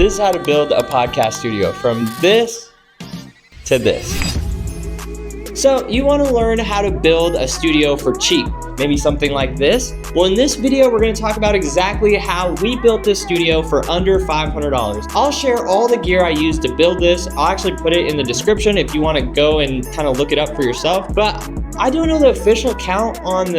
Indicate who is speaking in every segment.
Speaker 1: This is how to build a podcast studio from this to this. So you want to learn how to build a studio for cheap, maybe something like this. Well, in this video, we're going to talk about exactly how we built this studio for under $500. I'll share all the gear I used to build this. I'll actually put it in the description if you want to go and kind of look it up for yourself. But I don't know the official count on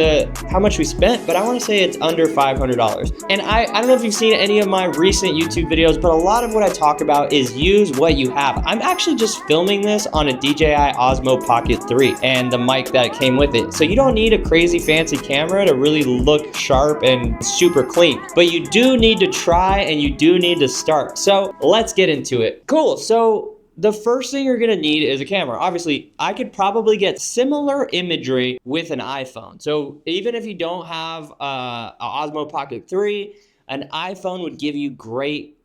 Speaker 1: how much we spent, but I want to say it's under $500. And I don't know if you've seen any of my recent YouTube videos, but a lot of what I talk about is use what you have. I'm actually just filming this on a DJI Osmo Pocket 3 and the mic that came with it. So you don't need a crazy fancy camera to really look sharp and super clean, but you do need to try and you do need to start. So let's get into it. Cool. So the first thing you're gonna need is a camera. Obviously, I could probably get similar imagery with an iPhone. So even if you don't have an Osmo Pocket 3, an iPhone would give you great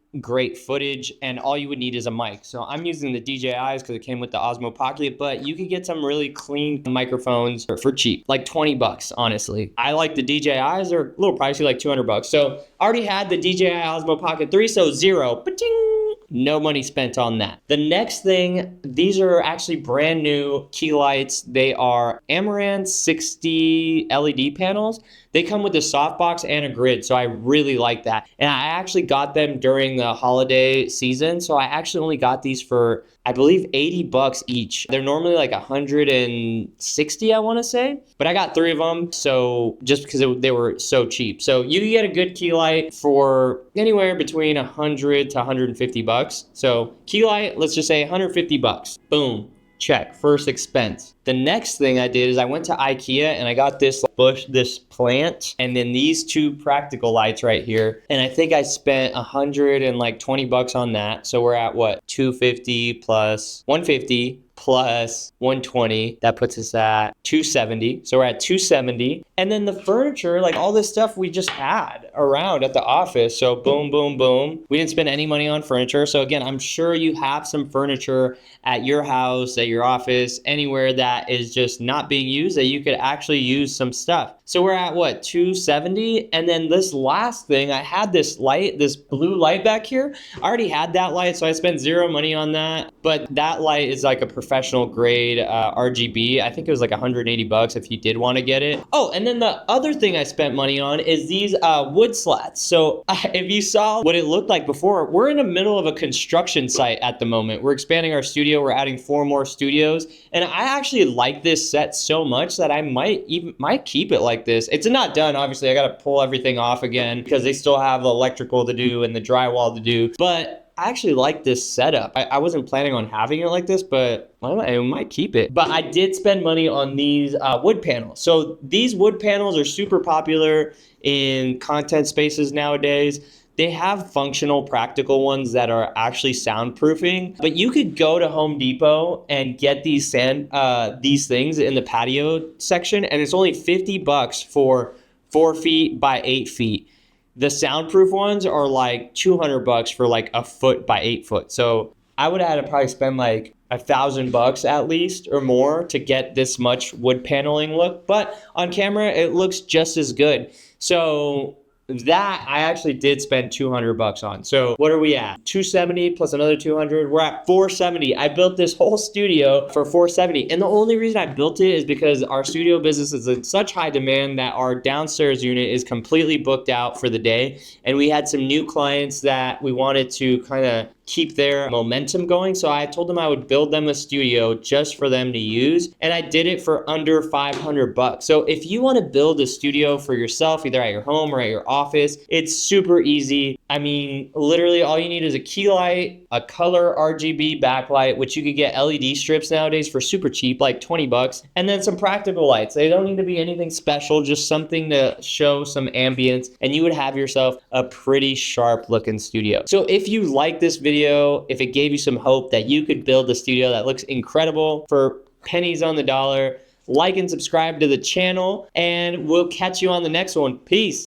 Speaker 1: footage, and all you would need is a mic. So I'm using the DJIs because it came with the Osmo Pocket, but you could get some really clean microphones for cheap, like 20 bucks, honestly. I like the DJIs, they're a little pricey, like 200 bucks. So I already had the DJI Osmo Pocket 3, so zero, ba-ching! No money spent on that. The next thing, these are actually brand new key lights. They are Amaranth 60 LED panels. They come with a softbox and a grid, so I really like that. And I actually got them during the holiday season, so I actually only got these for, I believe, 80 bucks each. They're normally like 160, I want to say, but I got 3 of them, so just because they were so cheap. So you can get a good key light for anywhere between 100 to 150 bucks. So key light, let's just say 150 bucks. Boom. Check. First expense. The next thing I did is I went to IKEA and I got this plant, and then these 2 practical lights right here. And I think I spent 120 bucks on that. So we're at what? 250 plus 150 plus 120. That puts us at 270. So we're at 270. And then the furniture, like all this stuff we just had around at the office. So boom, boom, boom. We didn't spend any money on furniture. So again, I'm sure you have some furniture at your house, at your office, anywhere that is just not being used that you could actually use some stuff. So we're at what, 270? And then this last thing, I had this light, this blue light back here. I already had that light, so I spent zero money on that. But that light is like a professional grade RGB. I think it was like 180 bucks if you did want to get it. Oh, and then the other thing I spent money on is these wood slats. So if you saw what it looked like before, we're in the middle of a construction site at the moment. We're expanding our studio. We're adding 4 more studios. And I actually like this set so much that I might keep it like this. It's not done, obviously. I got to pull everything off again because they still have the electrical to do and the drywall to do. But I actually like this setup. I wasn't planning on having it like this, but I might keep it. But I did spend money on these wood panels. So these wood panels are super popular in content spaces nowadays. They have functional, practical ones that are actually soundproofing, but you could go to Home Depot and get these things in the patio section, and it's only 50 bucks for 4 feet by 8 feet. The soundproof ones are like 200 bucks for like a foot by 8 foot. So I would have had to probably spend like $1,000 at least or more to get this much wood paneling look, but on camera it looks just as good. So that I actually did spend 200 bucks on. So what are we at? 270 plus another 200. We're at 470. I built this whole studio for 470. And the only reason I built it is because our studio business is in such high demand that our downstairs unit is completely booked out for the day. And we had some new clients that we wanted to kind of keep their momentum going. So I told them I would build them a studio just for them to use. And I did it for under 500 bucks. So if you want to build a studio for yourself, either at your home or at your office, it's super easy. I mean, literally all you need is a key light, a color RGB backlight, which you could get LED strips nowadays for super cheap, like 20 bucks, and then some practical lights. They don't need to be anything special, just something to show some ambience, and you would have yourself a pretty sharp looking studio. So if you like this video, if it gave you some hope that you could build a studio that looks incredible for pennies on the dollar, like and subscribe to the channel, and we'll catch you on the next one. Peace.